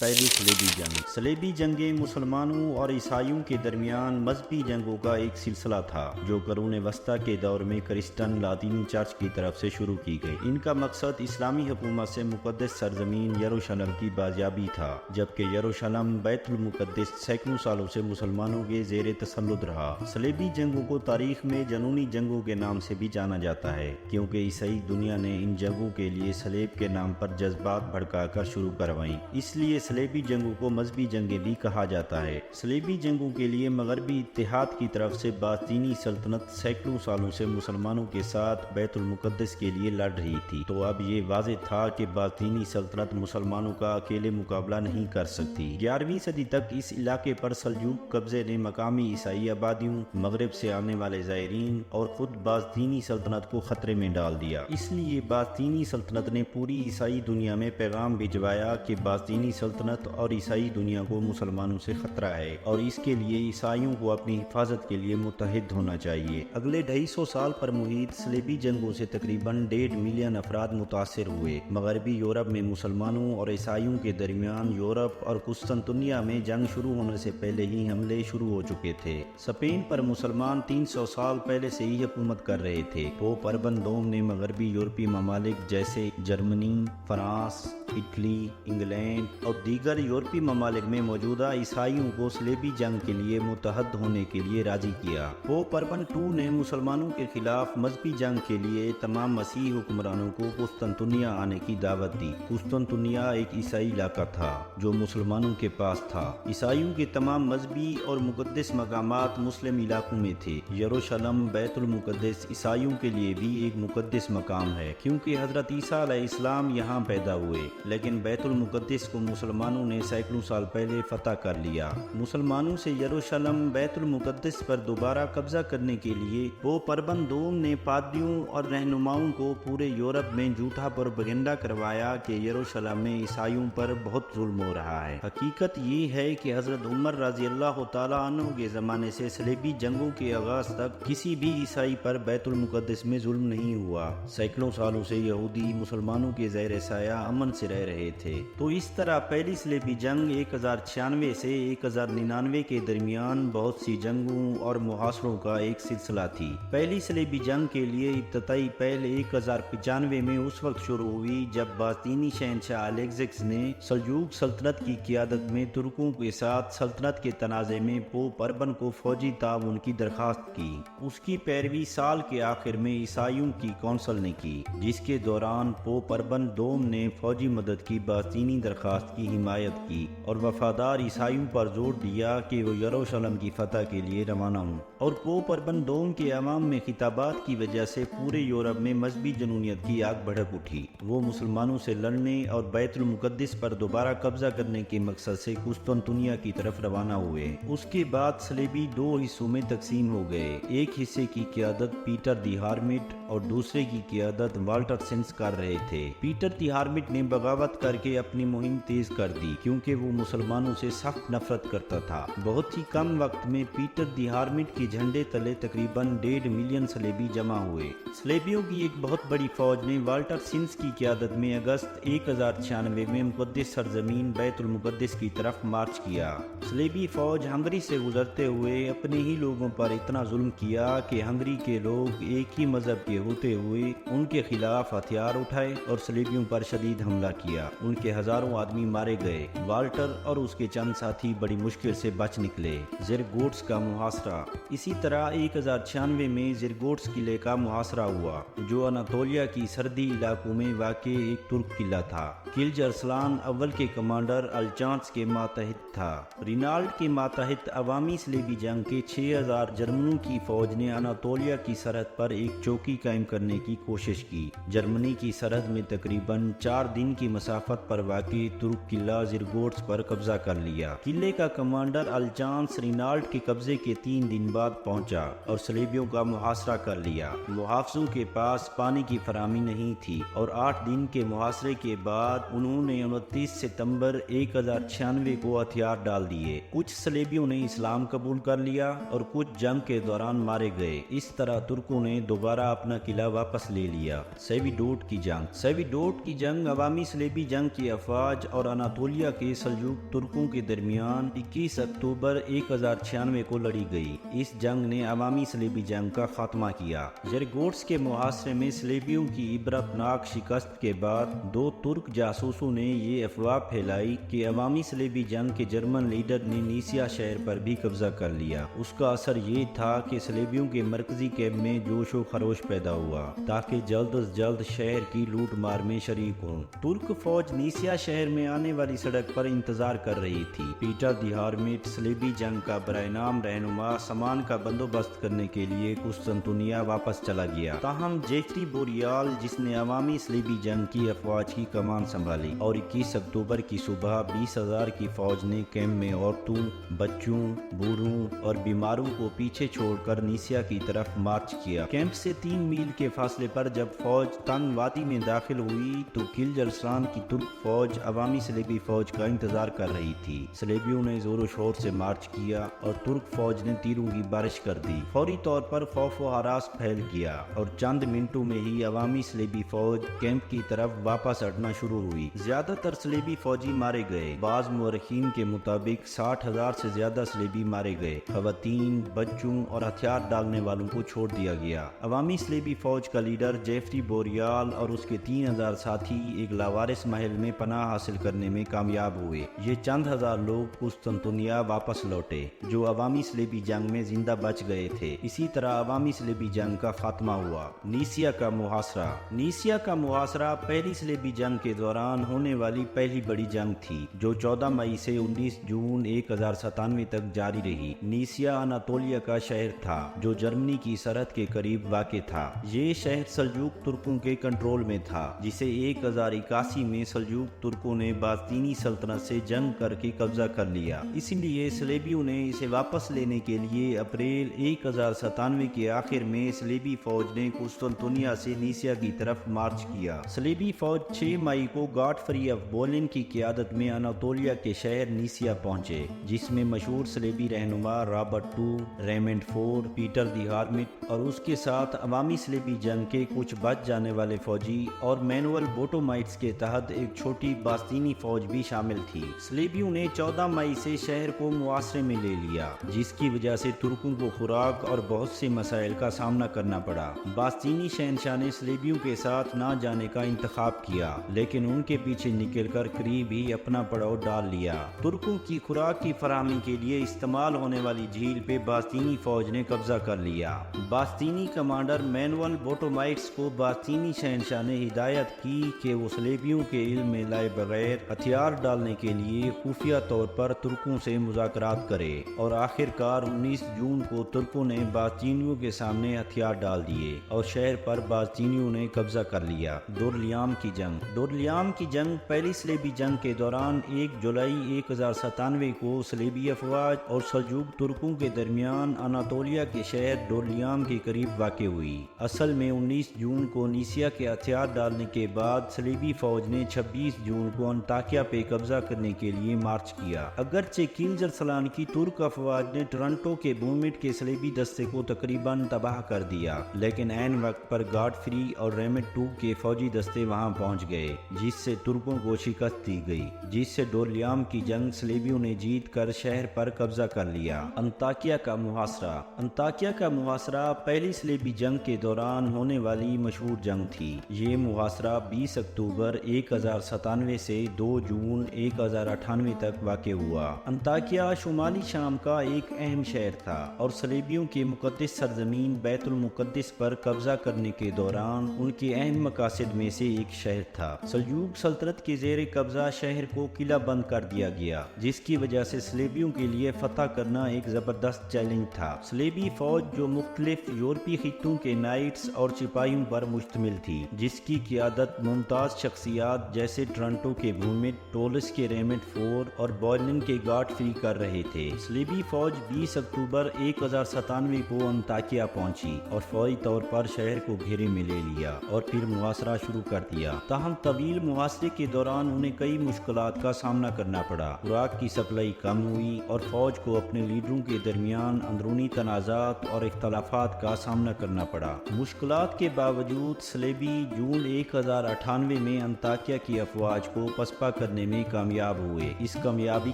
پہلی صلیبی جنگ۔ صلیبی جنگیں مسلمانوں اور عیسائیوں کے درمیان مذہبی جنگوں کا ایک سلسلہ تھا جو قرون وسطیٰ کے دور میں کرسچن لاطینی چرچ کی طرف سے شروع کی گئی۔ ان کا مقصد اسلامی حکومت سے مقدس سرزمین یروشلم کی بازیابی تھا، جبکہ یروشلم بیت المقدس سینکڑوں سالوں سے مسلمانوں کے زیر تسلط رہا۔ صلیبی جنگوں کو تاریخ میں جنونی جنگوں کے نام سے بھی جانا جاتا ہے، کیونکہ عیسائی دنیا نے ان جنگوں کے لیے صلیب کے نام پر جذبات بھڑکا کر شروع کروائیں، اس لیے صلیبی جنگوں کو مذہبی جنگیں بھی کہا جاتا ہے۔ صلیبی جنگوں کے لیے مغربی اتحاد کی طرف سے باستینی سلطنت سینکڑوں سالوں سے مسلمانوں کے ساتھ بیت المقدس کے لیے لڑ رہی تھی، تو اب یہ واضح تھا کہ باستینی سلطنت مسلمانوں کا اکیلے مقابلہ نہیں کر سکتی۔ 11ویں صدی تک اس علاقے پر سلجوق قبضے نے مقامی عیسائی آبادیوں، مغرب سے آنے والے زائرین اور خود باستینی سلطنت کو خطرے میں ڈال دیا۔ اس لیے باستینی سلطنت نے پوری عیسائی دنیا میں پیغام بھجوایا کہ باستینی سلطنت اور عیسائی دنیا کو مسلمانوں سے خطرہ ہے اور اس کے لیے عیسائیوں کو اپنی حفاظت کے لیے متحد ہونا چاہیے۔ اگلے 250 سال پر محیط صلیبی جنگوں سے تقریباً 1.5 ملین افراد متاثر ہوئے۔ مغربی یورپ میں مسلمانوں اور عیسائیوں کے درمیان یورپ اور قسطنطنیہ میں جنگ شروع ہونے سے پہلے ہی حملے شروع ہو چکے تھے۔ اسپین پر مسلمان 300 سال پہلے سے ہی حکومت کر رہے تھے۔ پوپ اربن دوم نے مغربی یورپی ممالک جیسے جرمنی، فرانس، اٹلی، انگلینڈ اور دیگر یورپی ممالک میں موجودہ عیسائیوں کو صلیبی جنگ کے لیے متحد ہونے کے لیے راضی کیا۔ پوپ اربن II نے مسلمانوں کے خلاف مذہبی جنگ کے لیے تمام مسیحی حکمرانوں کو قسطنطنیہ آنے کی دعوت دی۔ قسطنطنیہ ایک عیسائی علاقہ تھا جو مسلمانوں کے پاس تھا۔ عیسائیوں کے تمام مذہبی اور مقدس مقامات مسلم علاقوں میں تھے۔ یروشلم بیت المقدس عیسائیوں کے لیے بھی ایک مقدس مقام ہے، کیونکہ حضرت عیسیٰ علیہ السلام یہاں پیدا ہوئے، لیکن بیت المقدس کو مسلمانوں نے سینکڑوں سال پہلے فتح کر لیا۔ مسلمانوں سے یروشلم بیت المقدس پر دوبارہ قبضہ کرنے کے لیے پوپ اربن دوم نے پادریوں اور رہنماؤں کو پورے یورپ میں جھوٹا پروپیگنڈا کروایا کہ یروشلم میں عیسائیوں پر بہت ظلم ہو رہا ہے۔ حقیقت یہ ہے کہ حضرت عمر رضی اللہ تعالیٰ عنہ کے زمانے سے صلیبی جنگوں کے آغاز تک کسی بھی عیسائی پر بیت المقدس میں ظلم نہیں ہوا۔ سینکڑوں سالوں سے یہودی مسلمانوں کے زیر سایہ امن سے رہ رہے تھے۔ تو اس طرح پہلی صلیبی جنگ 1096 سے 1099 کے درمیان بہت سی جنگوں اور محاصروں کا ایک سلسلہ تھی۔ پہلی صلیبی جنگ کے لیے ابتدائی پہل 1095 میں اس وقت شروع ہوئی جب باستینی شہنشاہ الیگزس نے سلجوق سلطنت کی قیادت میں ترکوں کے ساتھ سلطنت کے تنازع میں پوپ اربن کو فوجی تعاون کی درخواست کی۔ اس کی پیروی سال کے آخر میں عیسائیوں کی کونسل نے کی، جس کے دوران پوپ اربن دوم نے فوجی مدد کی باستینی درخواست کی حمایت کی اور وفادار عیسائیوں پر زور دیا کہ وہ یروشلم کی فتح کے لیے روانہ ہوں۔ اور پوپ اربن دوم کے عوام میں خطابات کی وجہ سے پورے یورپ میں مذہبی جنونیت کی آگ بھڑک اٹھی۔ وہ مسلمانوں سے لڑنے اور بیت المقدس پر دوبارہ قبضہ کرنے کے مقصد سے قسطنطنیہ کی طرف روانہ ہوئے۔ اس کے بعد صلیبی 2 حصوں میں تقسیم ہو گئے۔ ایک حصے کی قیادت پیٹر دی ہارمٹ اور دوسرے کی قیادت والٹر سنس کر رہے تھے۔ پیٹر دی ہارمٹ نے بغاوت کر کے اپنی مہم تیز کر دی، کیونکہ وہ مسلمانوں سے سخت نفرت کرتا تھا۔ بہت ہی کم وقت میں پیٹر دی ہارمٹ کے جھنڈے تلے تقریباً 1.5 ملین صلیبی جمع ہوئے۔ صلیبیوں کی ایک بہت بڑی فوج نے والٹر سنس کی قیادت میں اگست 1096 میں مقدس سرزمین بیت المقدس کی طرف مارچ کیا۔ صلیبی فوج ہنگری سے گزرتے ہوئے اپنے ہی لوگوں پر اتنا ظلم کیا کہ ہنگری کے لوگ ایک ہی مذہب کے ہوتے ہوئے ان کے خلاف ہتھیار اٹھائے اور صلیبیوں پر شدید حملہ کیا۔ ان کے ہزاروں آدمی مارے گئے۔ والٹر اور اس کے چند ساتھی بڑی مشکل سے بچ نکلے۔ زرگوٹس کا محاصرہ۔ اسی طرح 1096 میں زرگوٹس قلعے کا محاصرہ ہوا، جو اناطولیہ کی سرحدی علاقوں میں واقع ایک ترک قلعہ تھا۔ کلج ارسلان اول کے کمانڈر الجانس کے ماتحت تھا۔ رینالڈ کے ماتحت عوامی صلیبی جنگ کے 6000 جرمنوں کی فوج نے اناطولیہ کی سرحد پر ایک چوکی قائم کرنے کی کوشش کی۔ جرمنی کی سرحد میں تقریباً 4 دن کی مسافت پر واقع ترک قلعہ زرگوٹس پر قبضہ کر لیا۔ قلعے کا کمانڈر الجانس رینالڈ کے قبضے کے 3 دن بعد پہنچا اور صلیبیوں کا محاصرہ کر لیا۔ محافظوں کے پاس پانی کی فراہمی نہیں تھی اور 8 دن کے محاصرے کے بعد انہوں نے 29 ستمبر 1096 کو ہتھیار ڈال دیے۔ کچھ صلیبیوں نے اسلام قبول کر لیا اور کچھ جنگ کے دوران مارے گئے۔ اس طرح ترکوں نے دوبارہ اپنا قلعہ واپس لے لیا۔ سیویڈوٹ کی جنگ۔ سیویڈوٹ کی جنگ عوامی صلیبی جنگ کی افواج اور اناطولیہ کے سلجوق ترکوں کے درمیان 21 اکتوبر 1096 کو لڑی گئی۔ اس جنگ نے عوامی صلیبی جنگ کا خاتمہ کیا۔ جرگوٹس کے محاصرے میں صلیبیوں کی عبرتناک شکست کے بعد دو ترک جاسوسوں نے یہ افواہ پھیلائی کہ عوامی صلیبی جنگ کے جرمن لیڈر نے نیسیا شہر پر بھی قبضہ کر لیا۔ اس کا اثر یہ تھا کہ صلیبیوں کے مرکزی کیمپ میں جوش و خروش پیدا ہوا تاکہ جلد از جلد شہر کی لوٹ مار میں شریک ہوں۔ ترک فوج نیسیا شہر میں آنے والی سڑک پر انتظار کر رہی تھی۔ پیٹر دی ہارمیٹ صلیبی جنگ کا برائے نام رہنما سامان کا بندوبست کرنے کے لیے قسطنطنیہ واپس چلا گیا۔ تاہم جیفری بوریال، جس نے عوامی صلیبی جنگ کی افواج کی کمان سنبھالی، اور 21 اکتوبر کی صبح 20,000 کی فوج نے کیمپ میں عورتوں، بچوں، بوڑھوں اور بیماروں کو پیچھے چھوڑ کر نیسیا کی طرف مارچ کیا۔ کیمپ سے 3 میل کے فاصلے پر جب فوج تنگ وادی میں داخل ہوئی تو کلجرسلان کی ترک فوج عوامی صلیبی فوج کا انتظار کر رہی تھی۔ صلیبیوں نے زور و شور سے مارچ کیا اور ترک فوج نے تیروں کی بارش کر دی۔ فوری طور پر خوف و ہراس پھیل گیا اور چند منٹوں میں ہی عوامی صلیبی فوج کیمپ کی طرف واپس ہٹنا شروع ہوئی۔ زیادہ تر صلیبی فوجی مارے گئے۔ بعض مورخین کے مطابق 60,000 سے زیادہ صلیبی مارے گئے۔ خواتین، بچوں اور ہتھیار ڈالنے والوں کو چھوڑ دیا گیا۔ عوامی صلیبی فوج کا لیڈر جیفری بوریال اور اس کے 3,000 ساتھی ایک لاوارث محل میں پناہ حاصل کرنے میں کامیاب ہوئے۔ یہ چند ہزار لوگ قسطنطنیہ واپس لوٹے جو عوامی صلیبی جنگ میں زندہ بچ گئے تھے۔ اسی طرح عوامی صلیبی جنگ کا خاتمہ ہوا۔ نیسیا کا محاصرہ۔ نیسیا کا محاصرہ پہلی صلیبی جنگ کے دوران ہونے والی پہلی بڑی جنگ تھی جو 14 مئی سے 19 جون 1097 تک جاری رہی۔ نیسیا اناطولیہ کا شہر تھا جو جرمنی کی سرحد کے قریب واقع تھا۔ یہ شہر سلجوق ترکوں کے کنٹرول میں تھا جسے 1081 میں سلجوق ترکوں نے باستینی سلطنت سے جنگ کر کے قبضہ کر لیا۔ اس لیے صلیبیوں نے اسے واپس لینے کے لیے اپریل 1097 کے آخر میں صلیبی فوج نے قسطنطنیہ سے نیسیا کی طرف مارچ کیا۔ صلیبی فوج 6 مئی کو گاڈفری آف بولن کی قیادت میں اناطولیہ کے شہر نیسیا پہنچے جس میں مشہور صلیبی رہنما Robert II، Raymond IV، Peter the hermit اور اس کے ساتھ عوامی صلیبی جنگ کے کچھ بچ جانے والے فوجی اور مینوئل بوٹومائٹس کے تحت ایک چھوٹی باستینی فوج بھی شامل تھی۔ صلیبیوں نے 14 مئی سے شہر کو محاصرے میں لے لیا جس کی وجہ سے ترکوں کو خوراک اور بہت سے مسائل کا سامنا کرنا پڑا۔ باستینی شہنشاہ نے صلیبیوں کے ساتھ نہ جانے کا انتخاب کیا لیکن ان کے پیچھے نکل کر قریب ہی اپنا پڑاؤ ڈال لیا۔ ترکوں کی خوراک کی فراہمی کے لیے استعمال ہونے والی جھیل پہ باستینی فوج نے قبضہ کر لیا۔ باستینی کمانڈر مینوئل بوٹومائٹس کو باستینی شہنشاہ نے ہدایت کی کہ وہ صلیبیوں کے علم میں لائے بغیر ہتھیار ڈالنے کے لیے خفیہ طور پر ترکوں سے مذاکرات کرے، اور آخر کار 19 جون کو ترکوں نے باستینیوں کے سامنے ہتھیار ڈال دیے اور شہر پر باستینیوں نے قبضہ کر لیا۔ دورلیام کی جنگ۔ دورلیام کی جنگ پہلی صلیبی جنگ کے دوران 1 جولائی 1097 کو صلیبی افواج اور سلجوق ترکوں کے درمیان اناطولیہ کے شہر دورلیام کے قریب واقع ہوئی۔ اصل میں 19 جون کو نیسیا کے ہتھیار ڈالنے کے بعد صلیبی فوج نے 26 جون کو انطاکیہ پہ قبضہ کرنے کے لیے مارچ کیا۔ اگرچہ کلجرسلان کی ترک افواج نے ٹورنٹو کے بومٹ کے صلیبی دستے کو تقریباً تباہ کر دیا، لیکن عین وقت پر گاڈفری اور ریمنڈ II کے فوجی دستے وہاں پہنچ گئے جس سے ترکوں کو شکست دی گئی، جس سے دورلیام کی جنگ صلیبیوں نے جیت کر شہر پر قبضہ کر لیا۔ انطاکیہ کا محاصرہ۔ انطاکیہ کا محاصرہ پہلی صلیبی جنگ کے دوران ہونے والی مشہور جنگ تھی۔ یہ محاصرہ 20 اکتوبر 1097 سے 2 جون 1098 تک واقع ہوا۔ انطاکیہ شمالی شام کا ایک اہم شہر تھا اور صلیبیوں کی مقدس سرزمین بیت المقدس پر قبضہ کرنے کے دوران ان کے اہم مقاصد میں سے ایک شہر تھا۔ سلجوق سلطنت کے زیر قبضہ شہر کو قلعہ بند کر دیا گیا جس کی وجہ سے صلیبیوں کے لیے فتح کرنا ایک زبردست چیلنج تھا۔ صلیبی فوج جو مختلف یورپی خطوں کے نائٹس اور سپاہیوں پر مشتمل تھی جس کی قیادت ممتاز شخصیات جیسے ٹورنٹو کے بومٹ، ٹولس کے ریمنڈ IV اور بوائلن کے گاڈفری کر رہے تھے۔ صلیبی فوج 20 اکتوبر 1097 کو انطاکیہ پہنچی اور فوری طور پر شہر کو گھیرے میں لے لیا اور پھر محاصرہ شروع کر دیا۔ تاہم طویل محاصرے کے دوران انہیں کئی مشکلات کا سامنا کرنا پڑا۔ خوراک کی سپلائی کم ہوئی اور فوج کو اپنے لیڈروں کے درمیان اندرونی تنازعات اور اختلافات کا سامنا کرنا پڑا۔ مشکلات کے باوجود صلیبی جون 1098 میں انطاکیہ کی افواج کو پسپا کرنے میں کامیاب ہوئے۔ اس کامیابی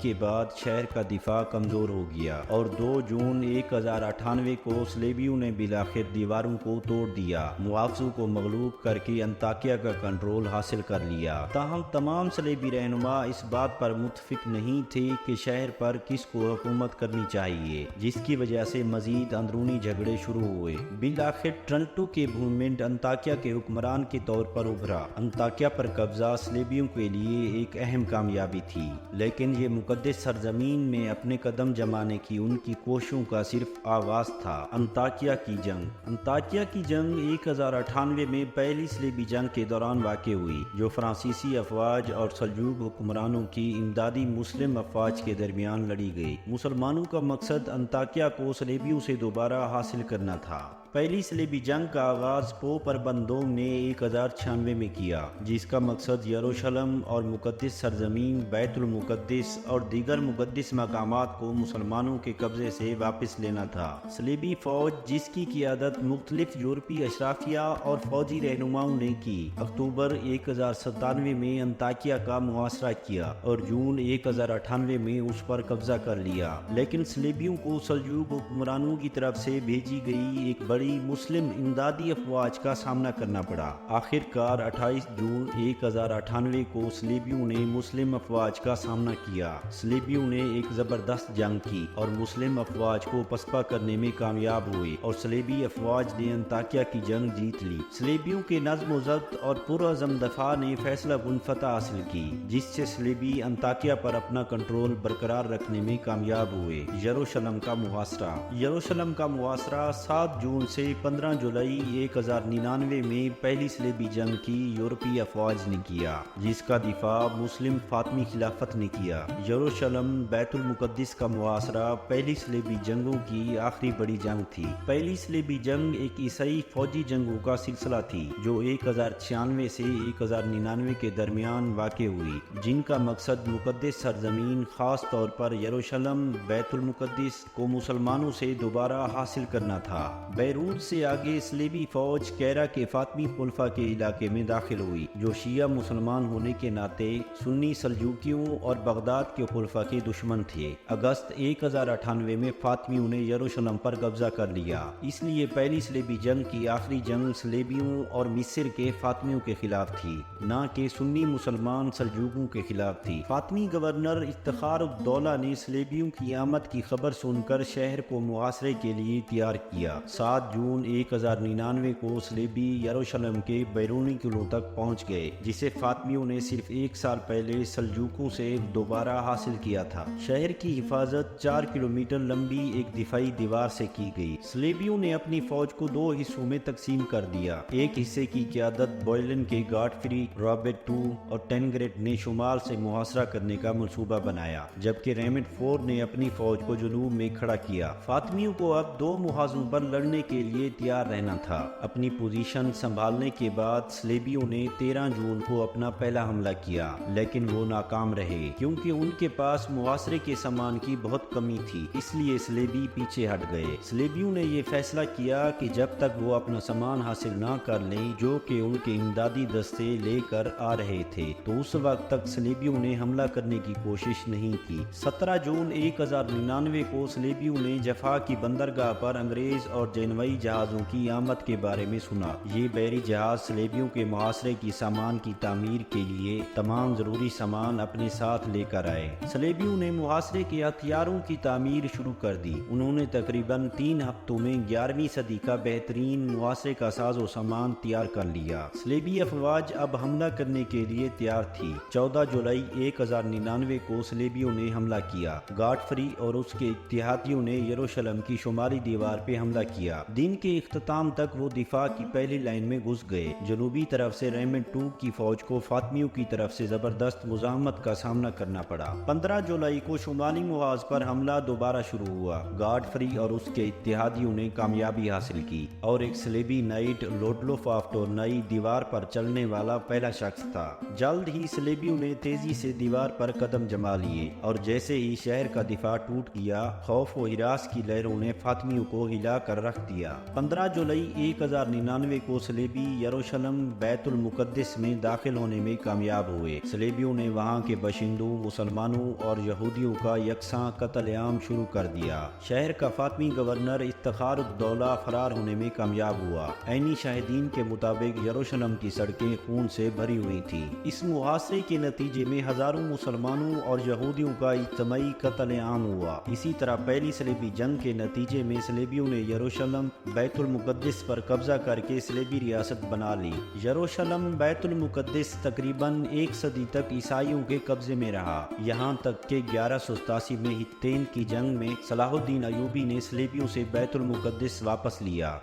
کے بعد شہر کا دفاع کمزور ہو گیا اور 2 جون 1098 کو صلیبیوں نے بالآخر دیواروں کو توڑ دیا، محافظوں کو مغلوب کر کے انطاکیہ کا کنٹرول حاصل کر لیا۔ تاہم تمام صلیبی رہنما اس بات پر متفق نہیں تھے کہ شہر پر کس کو حکومت کرنی چاہیے، جس کی وجہ سے مزید اندرونی جھگڑے شروع ہوئے۔ بالآخر ٹرنٹو کے موومنٹ انطاکیہ کے حکمران کے طور پر ابھرا۔ انطاکیہ پر قبضہ صلیبیوں کے لیے ایک اہم کامیابی تھی، لیکن یہ مقدس سرزمین میں اپنے قدم جمانے کی ان کی کوششوں کا صرف آغاز تھا۔ انطاکیہ کی جنگ 1098 میں پہلی صلیبی جنگ کے دوران واقع ہوئی، جو فرانسیسی افواج اور سلجوق حکمرانوں کی امدادی مسلم افواج کے درمیان لڑی گئی۔ مسلمانوں کا مقصد انطاکیہ کو صلیبیوں سے دوبارہ حاصل کرنا تھا۔ پہلی صلیبی جنگ کا آغاز پوپ اربن دوم نے 1096 میں کیا، جس کا مقصد یروشلم اور مقدس سرزمین بیت المقدس اور دیگر مقدس مقامات کو مسلمانوں کے قبضے سے واپس لینا تھا۔ صلیبی فوج، جس کی قیادت مختلف یورپی اشرافیہ اور فوجی رہنماؤں نے کی، اکتوبر 1097 میں انطاکیہ کا محاصرہ کیا اور جون 1098 میں اس پر قبضہ کر لیا، لیکن صلیبیوں کو سلجوق حکمرانوں کی طرف سے بھیجی گئی ایک بڑی مسلم امدادی افواج کا سامنا کرنا پڑا۔ آخر کار 28 جون 1098 کو صلیبیوں نے مسلم افواج کا سامنا کیا۔ صلیبیوں نے ایک زبردست جنگ کی اور مسلم افواج کو پسپا کرنے میں کامیاب ہوئے اور صلیبی افواج نے انطاکیہ کی جنگ جیت لی۔ صلیبیوں کے نظم و ضبط اور پرعزم دفاع نے فیصلہ کن فتح حاصل کی، جس سے صلیبی انطاکیہ پر اپنا کنٹرول برقرار رکھنے میں کامیاب ہوئے۔ یروشلم کا محاصرہ 7 جون سے 15 جولائی 1099 میں پہلی صلیبی جنگ کی یورپی افواج نے کیا، جس کا دفاع مسلم فاطمی خلافت نے کیا۔ یروشلم بیت المقدس کا محاصرہ پہلی صلیبی جنگوں کی آخری بڑی جنگ تھی۔ پہلی صلیبی جنگ ایک عیسائی فوجی جنگوں کا سلسلہ تھی، جو 1096 سے 1099 کے درمیان واقع ہوئی، جن کا مقصد مقدس سرزمین، خاص طور پر یروشلم بیت المقدس کو مسلمانوں سے دوبارہ حاصل کرنا تھا۔ بیروت سے آگے صلیبی فوج کیرا کے فاطمی خلفاء کے علاقے میں داخل ہوئی، جو شیعہ مسلمان ہونے کے ناطے سنی سلجوقیوں اور بغداد کے خلفاء کے دشمن تھے۔ اگست 1098 میں فاطمیوں نے یروشلم پر قبضہ کر لیا، اس لیے پہلی صلیبی جنگ کی آخری جنگ صلیبیوں اور مصر کے فاطمیوں کے خلاف تھی، نہ کہ سنی مسلمان سلجوقیوں کے خلاف تھی۔ فاطمی گورنر افتخار الدولہ نے صلیبیوں کی آمد کی خبر سن کر شہر کو محاصرے کے لیے تیار کیا۔ 7 جون 1099 کو صلیبی یروشلم کے بیرونی قلعوں تک پہنچ گئے، جسے فاطمیوں نے صرف 1 سال پہلے سلجوقوں سے دوبارہ حاصل کیا تھا۔ شہر کی حفاظت 4 کلومیٹر لمبی ایک دفاعی دیوار سے کی گئی۔ صلیبیوں نے اپنی فوج کو 2 حصوں میں تقسیم کر دیا۔ ایک حصے کی قیادت بویلن کے گاڈفری رابرٹ II اور ٹینگریٹ نے شمال سے محاصرہ کرنے کا منصوبہ بنایا، جبکہ ریمنڈ فور نے اپنی فوج کو جنوب میں کھڑا کیا۔ فاطمیوں کو اب 2 محاذوں پر لڑنے کے لیے تیار رہنا تھا۔ اپنی پوزیشن سنبھالنے کے بعد صلیبیوں نے 13 جون کو اپنا پہلا حملہ کیا، لیکن وہ ناکام رہے کیونکہ ان کے پاس محاصرے کے سامان کی بہت کمی تھی، اس لیے صلیبی پیچھے ہٹ گئے۔ صلیبیوں نے یہ فیصلہ کیا کہ جب تک وہ اپنا سامان حاصل نہ کر لیں جو کہ ان کے امدادی دستے لے کر آ رہے تھے، تو اس وقت تک صلیبیوں نے حملہ کرنے کی کوشش نہیں کی۔ 17 جون 1099 کو صلیبیوں نے جفا کی بندرگاہ پر انگریز اور جنوبی جہازوں کی آمد کے بارے میں سنا۔ یہ بحری جہاز صلیبیوں کے محاصرے کی سامان کی تعمیر کے لیے تمام ضروری سامان اپنے ساتھ لے کر آئے۔ صلیبیوں نے محاصرے کے ہتھیاروں کی تعمیر شروع کر دی۔ انہوں نے تقریباً 3 ہفتوں میں 11ویں صدی کا بہترین محاصرے کا ساز و سامان تیار کر لیا۔ صلیبی افواج اب حملہ کرنے کے لیے تیار تھی۔ 14 جولائی 1099 کو صلیبیوں نے حملہ کیا۔ گاڈفری اور اس کے اتحادیوں نے یروشلم کی شمالی دیوار پہ حملہ کیا۔ دن کے اختتام تک وہ دفاع کی پہلی لائن میں گھس گئے۔ جنوبی طرف سے ریمنڈ II کی فوج کو فاطمیوں کی طرف سے زبردست مزاحمت کا سامنا کرنا پڑا۔ 15 جولائی کو شمالی محاذ پر حملہ دوبارہ شروع ہوا۔ گاڈفری اور اس کے اتحادیوں نے کامیابی حاصل کی اور ایک صلیبی نائٹ لوڈلوف آف ٹورنائی دیوار پر چلنے والا پہلا شخص تھا۔ جلد ہی صلیبیوں نے تیزی سے دیوار پر قدم جما لیے اور جیسے ہی شہر کا دفاع ٹوٹ گیا، خوف و ہراس کی لہروں نے فاطمیوں کو ہلا کر رکھ دیا۔ لیا۔ 15 جولائی 1099 کو صلیبی یروشلم بیت المقدس میں داخل ہونے میں کامیاب ہوئے۔ صلیبیوں نے وہاں کے باشندوں، مسلمانوں اور یہودیوں کا یکساں قتل عام شروع کر دیا۔ شہر کا فاطمی گورنر افتخار الدولہ فرار ہونے میں کامیاب ہوا۔ عینی شاہدین کے مطابق یروشلم کی سڑکیں خون سے بھری ہوئی تھیں۔ اس محاصرے کے نتیجے میں ہزاروں مسلمانوں اور یہودیوں کا اجتماعی قتل عام ہوا۔ اسی طرح پہلی صلیبی جنگ کے نتیجے میں صلیبیوں نے یروشلم بیت المقدس پر قبضہ کر کے صلیبی ریاست بنا لی۔ یروشلم بیت المقدس تقریباً 1 صدی تک عیسائیوں کے قبضے میں رہا، یہاں تک کہ 1187 میں ہتین کی جنگ میں صلاح الدین ایوبی نے صلیبیوں سے بیت المقدس واپس لیا۔